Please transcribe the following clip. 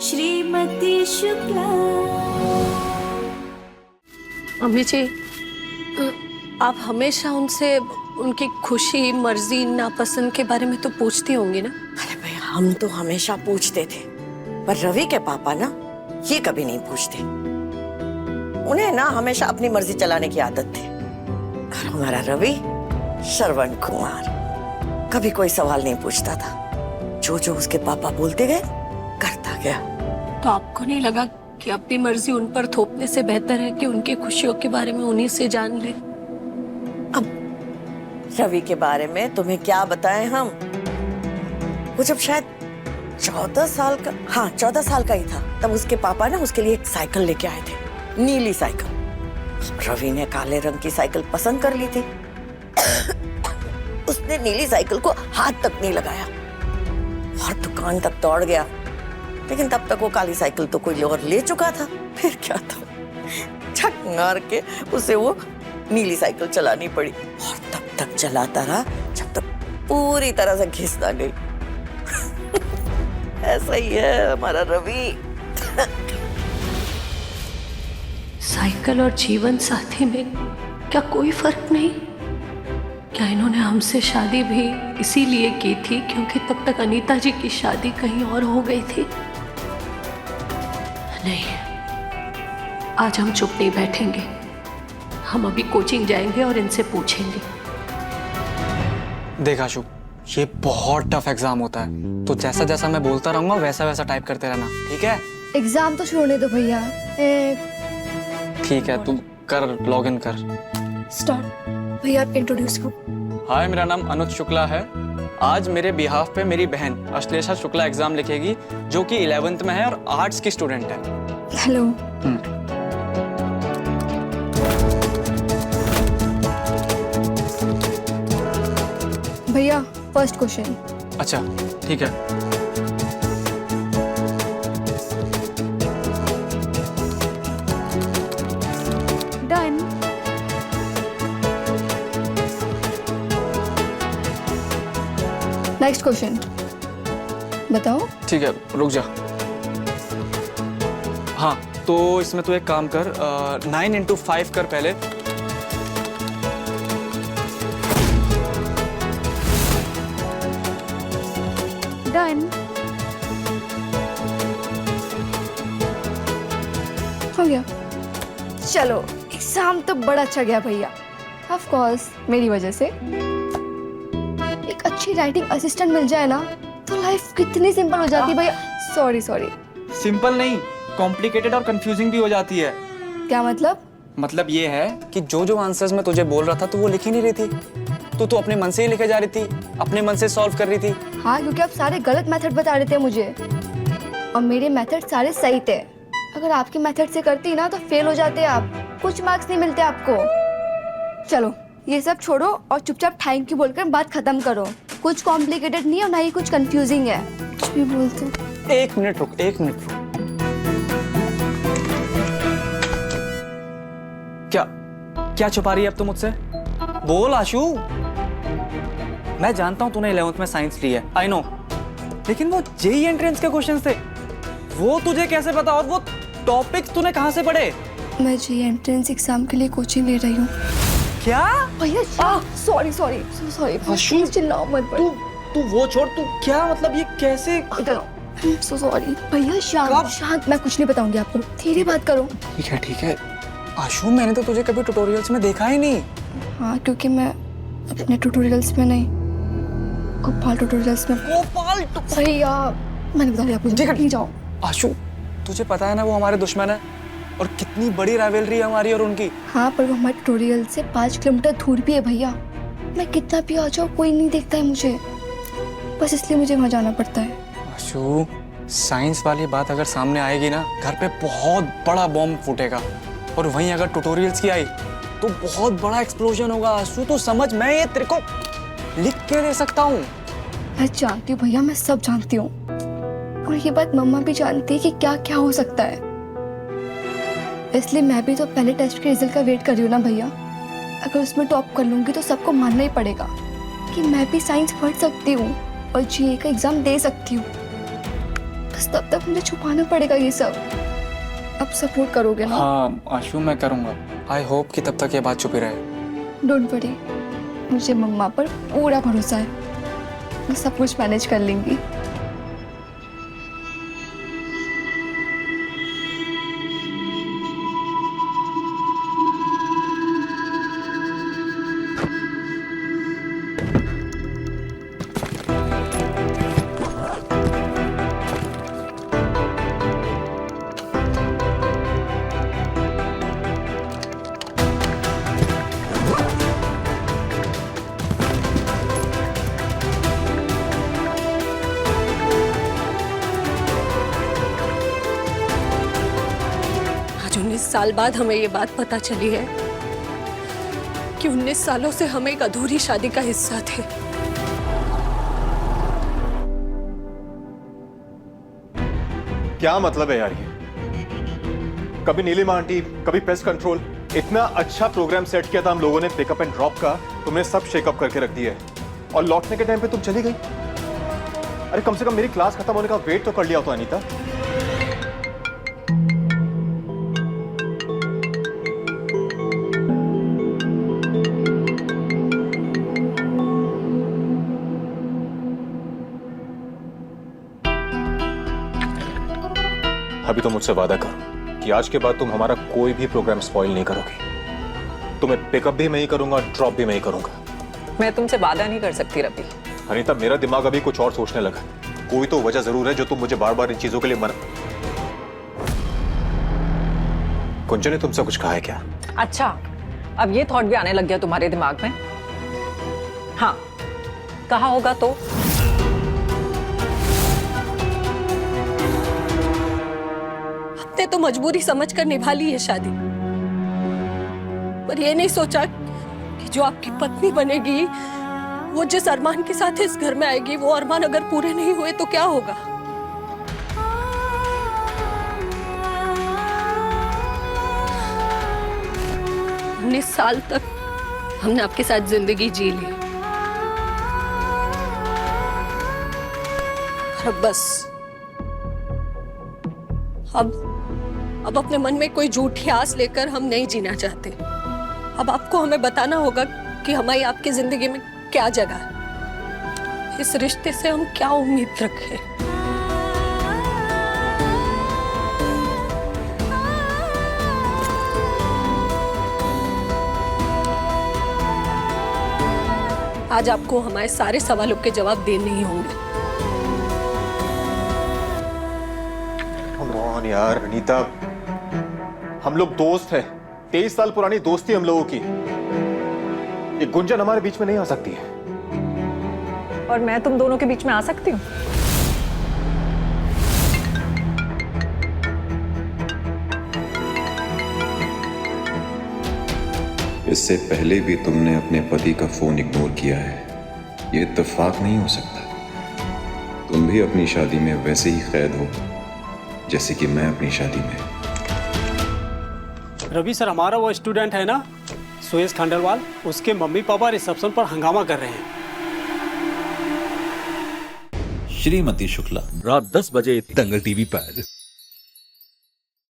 श्रीमती शुक्ला। अम्मी जी, आप हमेशा उनसे उनकी खुशी, मर्जी, नापसंद के बारे में तो पूछती होंगी ना? अरे भाई, हम तो हमेशा पूछते थे, पर रवि के पापा ना ये कभी नहीं पूछते। उन्हें ना हमेशा अपनी मर्जी चलाने की आदत थी। और हमारा रवि श्रवण कुमार कभी कोई सवाल नहीं पूछता था। जो उसके पापा बोलते गए करता गया। तो आपको नहीं लगा कि अपनी मर्जी उन पर थोपने से बेहतर है कि उनकी खुशियों के बारे में उन्हीं से जान ले? अब रवि के बारे में तुम्हें क्या बताएं हम। वो जब शायद 14 साल का, हाँ 14 साल का ही था, तब उसके पापा ना उसके लिए एक साइकिल लेके आए थे, नीली साइकिल। रवि ने काले रंग की साइकिल पसंद कर ली थी। उसने नीली साइकिल को हाथ तक नहीं लगाया और दुकान तक दौड़ गया, लेकिन तब तक वो काली साइकिल तो कोई और ले चुका था। फिर क्या था, झक मार के उसे वो नीली साइकिल चलानी पड़ी और तब तक चलाता रहा जब तक पूरी तरह से घिस ना गई। ऐसा ही है हमारा रवि। साइकिल और जीवन साथी में क्या कोई फर्क नहीं? क्या इन्होंने हमसे शादी भी इसीलिए की थी क्योंकि तब तक अनीता जी की शादी कहीं और हो गई थी? नहीं, आज हम चुप नहीं बैठेंगे। हम अभी कोचिंग जाएंगे और इनसे पूछेंगे। देख आशु, ये बहुत टफ एग्जाम होता है, तो जैसा जैसा मैं बोलता रहूंगा वैसा वैसा टाइप करते रहना, ठीक है? एग्जाम तो छोड़ने दो भैया। ठीक है, तू कर, लॉग इन कर। स्टार्ट। भैया आप इंट्रोड्यूस करो। हाय, मेरा नाम अनुज शुक्ला है। आज मेरे बिहाफ पे मेरी बहन अश्लेषा शुक्ला एग्जाम लिखेगी, जो कि 11th में है और आर्ट्स की स्टूडेंट है। हेलो। भैया फर्स्ट क्वेश्चन। अच्छा ठीक है। डन। नेक्स्ट क्वेश्चन बताओ। ठीक है, रुक जा। हाँ, तो इसमें तू एक काम कर, 9 into 5 कर पहले। डन। हो गया। चलो, एग्जाम तो बड़ा अच्छा गया भैया। ऑफ कोर्स मेरी वजह से। एक अच्छी राइटिंग असिस्टेंट मिल जाए ना तो लाइफ कितनी सिंपल हो जाती है भैया। सॉरी। सिंपल नहीं, कॉम्प्लिकेटेड और कंफ्यूजिंग भी हो जाती है। क्या मतलब? मतलब ये है कि जो आंसर्स मैं तुझे बोल रहा था, तो वो लिख ही नहीं रही थी। तो अपने मन से ही लिखे जा रही थी, अपने मन से सॉल्व कर रही थी। हाँ, क्योंकि आप सारे गलत मेथड बता रहे थे मुझे और मेरे मेथड सारे सही थे। अगर आपके मेथड से करती ना तो फेल हो जाते आप, कुछ मार्क्स नहीं मिलते आपको। चलो ये सब छोड़ो और चुपचाप थैंक यू बोलकर बात खत्म करो। कुछ कॉम्प्लिकेटेड नहीं है और ना ही कुछ कंफ्यूजिंग है। कुछ भी बोलते हो। एक मिनट रुक। क्या छुपा रही है अब तो मुझसे? बोल आशु। मैं जानता हूं तूने 11th में साइंस ली है, आई नो, लेकिन वो जेईई एंट्रेंस के क्वेश्चंस थे, वो तुझे कैसे पता? और वो टॉपिक्स तूने कहां से पढ़े? मैं जेईई एंट्रेंस एग्जाम के लिए कोचिंग ले रही हूँ। क्या? भैया सॉरी आशु, चिल्लाओ मत। तू वो छोड़, तू क्या मतलब ये कैसे? सो सॉरी भैया। शांत, मैं कुछ नहीं बताऊंगी आपको। धीरे बात करो। ठीक है आशु, मैंने तो तुझे कभी ट्यूटोरियल्स में देखा ही नहीं। हाँ, क्योंकि मैं अपने ट्यूटोरियल्स में नहीं, गोपाल ट्यूटोरियल्स में। भैया मैंने बता दिया आपको, नहीं जाओ। आशु, तुझे पता है ना वो हमारे दुश्मन है और कितनी बड़ी राइवलरी है हमारी और उनकी। हाँ, पर वो हमारे ट्यूटोरियल से 5 किलोमीटर दूर भी है भैया। मैं कितना भी आ जाऊँ कोई नहीं देखता है मुझे, बस इसलिए मुझे वहाँ जाना पड़ता है। आशु, साइंस वाली बात अगर सामने आएगी ना, घर पे बहुत बड़ा बॉम्ब फूटेगा, और वहीं अगर ट्यूटोरियल्स की आई तो बहुत बड़ा एक्सप्लोजन होगा। आशु तो समझ, मैं ये तेरे को लिख के दे सकता हूँ। मैं जानती हूँ भैया, मैं सब जानती हूँ, और ये बात मम्मा भी जानती है कि क्या क्या हो सकता है। इसलिए मैं भी तो पहले टेस्ट के रिजल्ट का वेट कर रही हूँ ना भैया। अगर उसमें टॉप कर लूंगी तो सबको मानना ही पड़ेगा कि मैं भी साइंस पढ़ सकती हूँ और जीए का एग्जाम दे सकती हूँ। बस तब तक मुझे छुपाना पड़ेगा ये सब। अब सपोर्ट करोगे ना? हाँ आशु, मैं करूँगा। आई होप कि तब तक ये बात छुपी रहे। डोंट वरी, मुझे मम्मा पर पूरा भरोसा है, मैं सब कुछ मैनेज कर लेंगी। आज 19 साल बाद हमें ये बात पता चली है कि 19 सालों से हम एक अधूरी शादी का हिस्सा थे। क्या मतलब है यार ये? कभी नीलिमा आंटी, कभी पेस्ट कंट्रोल। इतना अच्छा प्रोग्राम सेट किया था हम लोगों ने पिकअप एंड ड्रॉप का, तुमने सब शेकअप करके रख दिया है और लौटने के टाइम पे तुम चली गई। अरे कम से कम मेरी क्लास खत्म होने का वेट तो कर लिया होता अनीता। अभी तो मुझसे वादा करो कि आज के बाद तुम हमारा कोई भी प्रोग्राम स्पॉइल नहीं करोगे। तुम्हें पिकअप भी मैं ही करूंगा, ड्रॉप भी मैं ही करूंगा। मैं तुमसे वादा नहीं कर सकती रवि। अनीता, मेरा दिमाग अभी कुछ और सोचने लगा। कोई तो वजह जरूर है जो तुम मुझे बार बार इन चीजों के लिए मना। कुंजन ने तुमसे कुछ कहा है क्या? अच्छा, अब ये थॉट भी आने लग गया तुम्हारे दिमाग में? हाँ, कहा होगा तो। हमने तो मजबूरी समझकर निभा ली है शादी, पर ये नहीं सोचा कि जो आपकी पत्नी बनेगी वो जिस अरमान के साथ इस घर में आएगी, वो अरमान अगर पूरे नहीं हुए तो क्या होगा। उन्नीस साल तक हमने आपके साथ जिंदगी जी ली, अब बस अब अपने मन में कोई झूठी आस लेकर हम नहीं जीना चाहते। अब आपको हमें बताना होगा कि हमारी आपकी जिंदगी में क्या जगह है, इस रिश्ते से हम क्या उम्मीद रखें। आज आपको हमारे सारे सवालों के जवाब देने ही होंगे। कौन यार अनीता, हम लोग दोस्त हैं। 23 साल पुरानी दोस्ती हम लोगों की। ये गुंजन हमारे बीच में नहीं आ सकती है। और मैं तुम दोनों के बीच में आ सकती हूँ? इससे पहले भी तुमने अपने पति का फोन इग्नोर किया है। ये इत्तेफाक नहीं हो सकता। तुम भी अपनी शादी में वैसे ही कैद हो जैसे कि मैं अपनी शादी में। रवि सर, हमारा वो स्टूडेंट है ना सुयश खंडेलवाल, उसके मम्मी पापा रिसेप्शन पर हंगामा कर रहे हैं। श्रीमती शुक्ला रात 10 बजे दंगल टीवी पर।